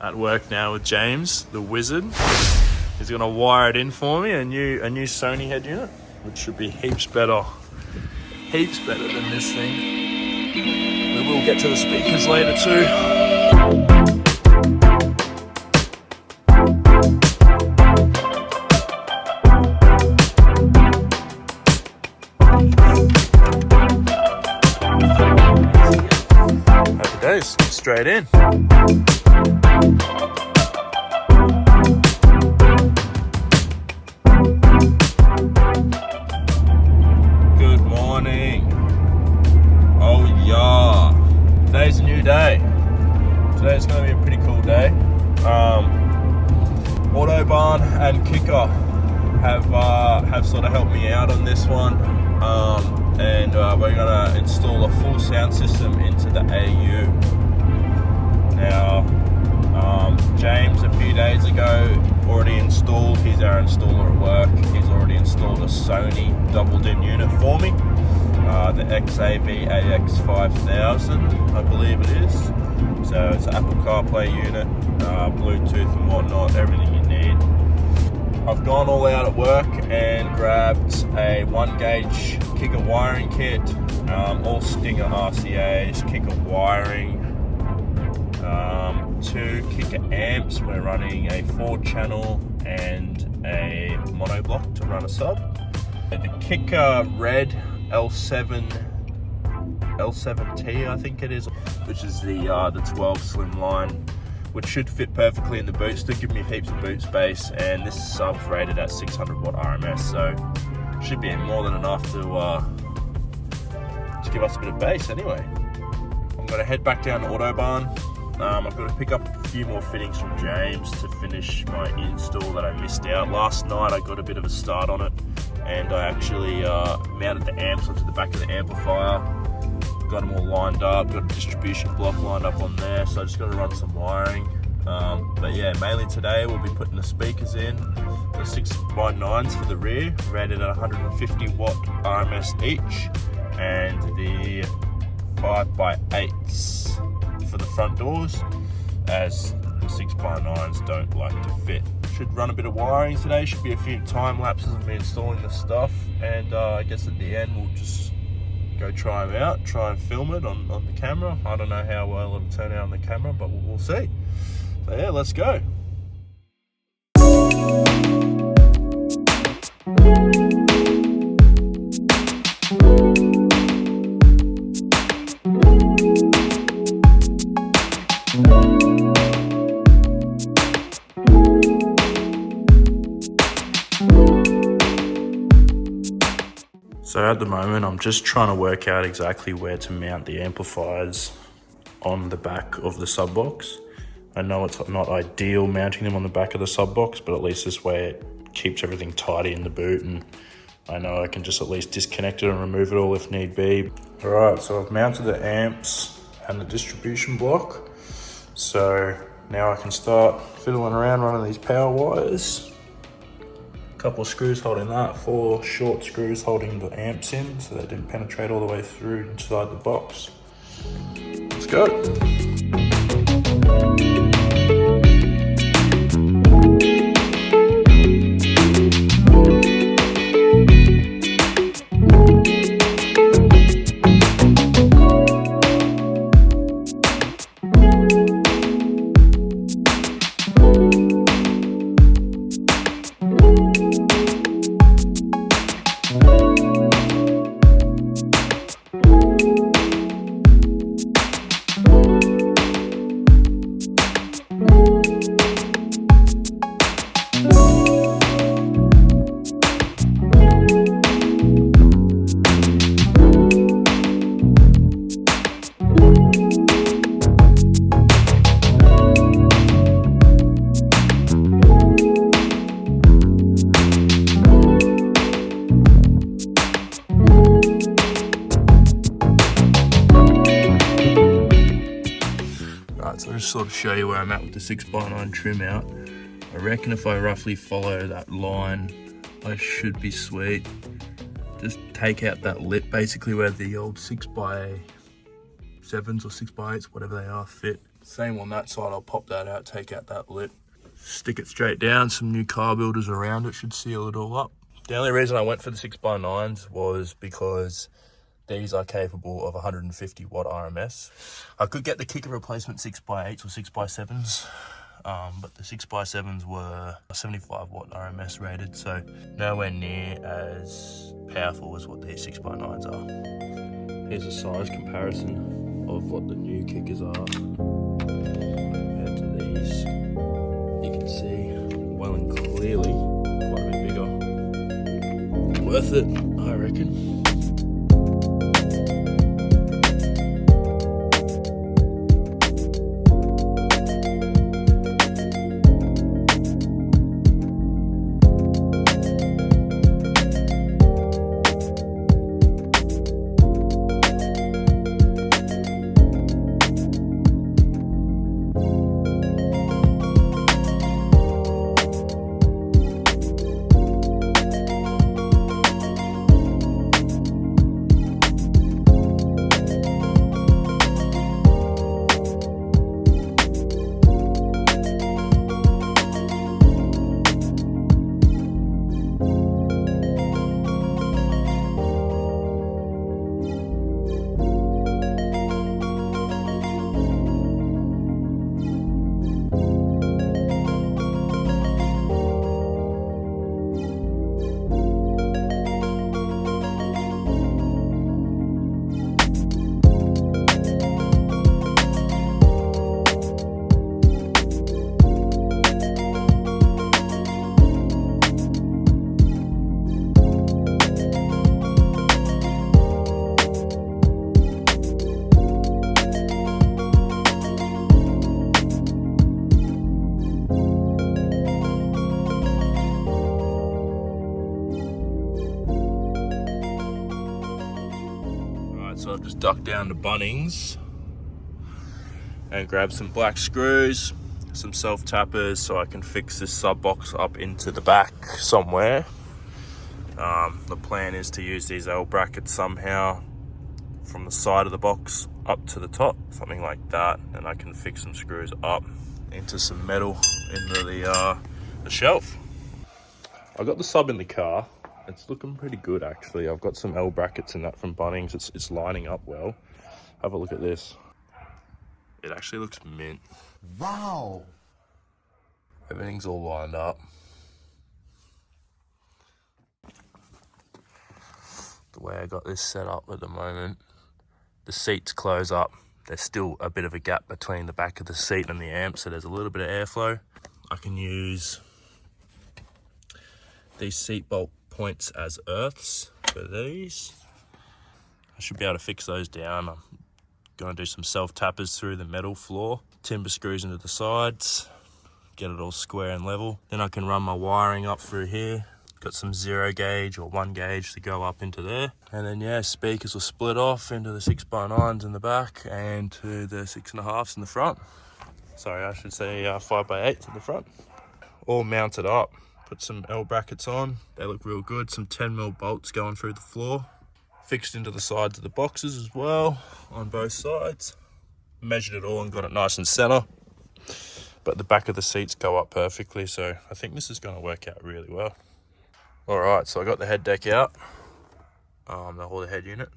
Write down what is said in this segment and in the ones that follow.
at work now with James, the wizard. He's gonna wire it in for me, a new Sony head unit, which should be heaps better than this thing. We will get to the speakers later too. Happy days, straight in. Good morning. Oh yeah. Today's a new day. Today's going to be a pretty cool day. Autobarn and Kicker have sort of helped me out on this one. And we're going to install a full sound system into the AU. Now, James a few days ago already installed, he's our installer at work, he's already installed a Sony double DIN unit for me, the XAV AX5000 I believe it is. So it's an Apple CarPlay unit, Bluetooth and whatnot, everything you need. I've gone all out at work and grabbed a 1-gauge Kicker wiring kit, all Stinger RCAs, Kicker wiring, 2 Kicker amps. We're running a 4-channel and a monoblock to run a sub. The Kicker red L7T I think it is, which is the 12 slim line, which should fit perfectly in the boot, still give me heaps of boot space, and this sub's rated at 600 watt RMS, so should be more than enough to give us a bit of bass anyway. I'm going to head back down to Autobarn. I've got to pick up a few more fittings from James to finish my install that I missed out. Last night I got a bit of a start on it, and I actually mounted the amps onto the back of the amplifier, got them all lined up, got a distribution block lined up on there, so I just got to run some wiring. But yeah, mainly today we'll be putting the speakers in, the 6x9s for the rear, rated at 150 watt RMS each, and the 5x8s for the front doors, as the 6x9s don't like to fit. Should run a bit of wiring today, should be a few time lapses of me installing the stuff, and I guess at the end we'll just go try them out, try and film it on the camera. I don't know how well it'll turn out on the camera, but we'll see. So yeah, let's go. So at the moment, I'm just trying to work out exactly where to mount the amplifiers on the back of the sub box. I know it's not ideal mounting them on the back of the sub box, but at least this way it keeps everything tidy in the boot, and I know I can just at least disconnect it and remove it all if need be. All right, so I've mounted the amps and the distribution block. So now I can start fiddling around running these power wires. Couple of screws holding that, 4 short screws holding the amps in so they didn't penetrate all the way through inside the box. Let's go. So I'll just sort of show you where I'm at with the 6x9 trim out. I reckon if I roughly follow that line, I should be sweet. Just take out that lip, basically where the old 6x7s or 6x8s, whatever they are, fit. Same on that side, I'll pop that out, take out that lip, stick it straight down. Some new car builders around it should seal it all up. The only reason I went for the 6x9s was because these are capable of 150 watt RMS. I could get the Kicker replacement 6x8s or 6x7s, but the 6x7s were 75 watt RMS rated, so nowhere near as powerful as what these 6x9s are. Here's a size comparison of what the new Kickers are compared to these. You can see well and clearly quite a bit bigger. Worth it, I reckon. So I've just ducked down to Bunnings and grabbed some black screws, some self-tappers so I can fix this sub box up into the back somewhere. The plan is to use these L brackets somehow from the side of the box up to the top, something like that, and I can fix some screws up into some metal into the shelf. I got the sub in the car. It's looking pretty good actually. I've got some L brackets in that from Bunnings. It's lining up well. Have a look at this. It actually looks mint. Wow. Everything's all lined up. The way I got this set up at the moment, the seats close up. There's still a bit of a gap between the back of the seat and the amp, so there's a little bit of airflow. I can use these seat bolt points as earths for these. I should be able to fix those down. I'm going to do some self-tappers through the metal floor, timber screws into the sides, get it all square and level. Then I can run my wiring up through here. Got some 0 gauge or 1 gauge to go up into there. And then yeah, speakers will split off into the 6x9s in the back and to the 6.5s in the front. Sorry, I should say 5x8s in the front. All mounted up. Put some L brackets on, they look real good. Some 10mm bolts going through the floor. Fixed into the sides of the boxes as well, on both sides. Measured it all and got it nice and center. But the back of the seats go up perfectly, so I think this is gonna work out really well. All right, so I got the head deck out, the head unit.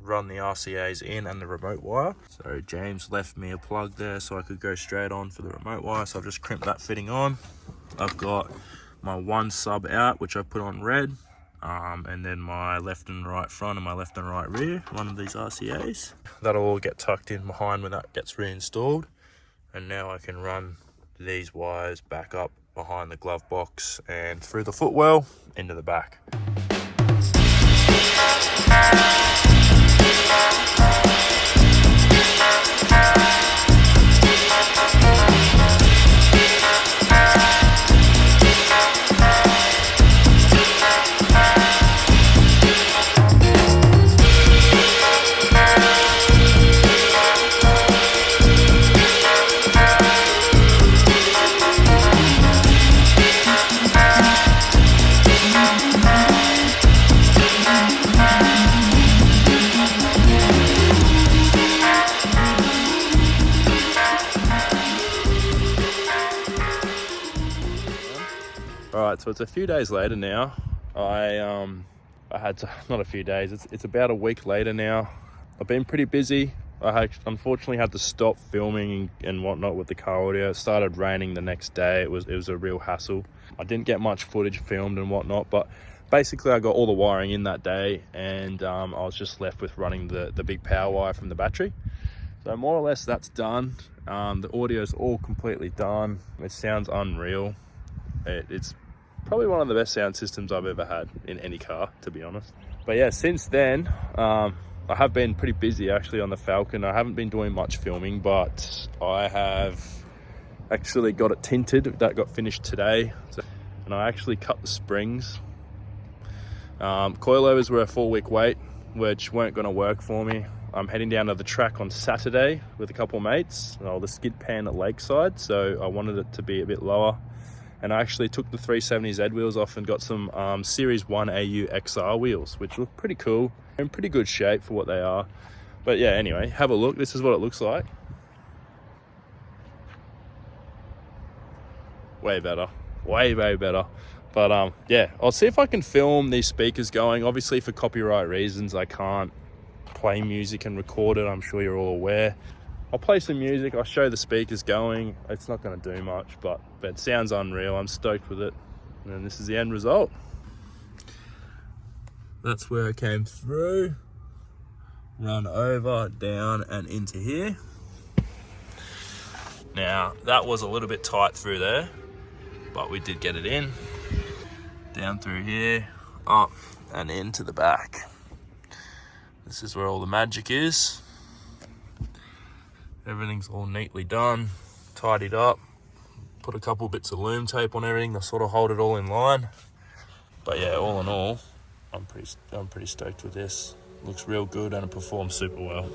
Run the RCAs in and the remote wire. So James left me a plug there so I could go straight on for the remote wire. So I've just crimped that fitting on. I've got my one sub out, which I put on red, and then my left and right front and my left and right rear, one of these RCAs. That'll all get tucked in behind when that gets reinstalled. And now I can run these wires back up behind the glove box and through the footwell into the back. All right, so it's a few days later now. I had to, not a few days, it's about a week later now. I've been pretty busy. Unfortunately had to stop filming and whatnot with the car audio. It started raining the next day. It was a real hassle. I didn't get much footage filmed and whatnot, but basically I got all the wiring in that day, and I was just left with running the big power wire from the battery. So more or less that's done. The audio is all completely done. It sounds unreal. It's probably one of the best sound systems I've ever had in any car, to be honest. But yeah, since then, I have been pretty busy actually on the Falcon. I haven't been doing much filming, but I have actually got it tinted. That got finished today. And I actually cut the springs. Coilovers were a 4-week wait, which weren't going to work for me. I'm heading down to the track on Saturday with a couple of mates, the skid pan at Lakeside, so I wanted it to be a bit lower. And I actually took the 370Z wheels off and got some Series 1 AU XR wheels, which look pretty cool, in pretty good shape for what they are. But yeah, anyway, have a look. This is what it looks like. Way better, way better. But yeah, I'll see if I can film these speakers going. Obviously for copyright reasons, I can't play music and record it. I'm sure you're all aware. I'll play some music, I'll show the speakers going. It's not going to do much, but it sounds unreal. I'm stoked with it. And this is the end result. That's where I came through. Run over, down, and into here. Now, that was a little bit tight through there, but we did get it in. Down through here, up, and into the back. This is where all the magic is. Everything's all neatly done, tidied up, put a couple bits of loom tape on everything to sort of hold it all in line. But yeah, all in all, I'm pretty stoked with this. Looks real good and it performs super well.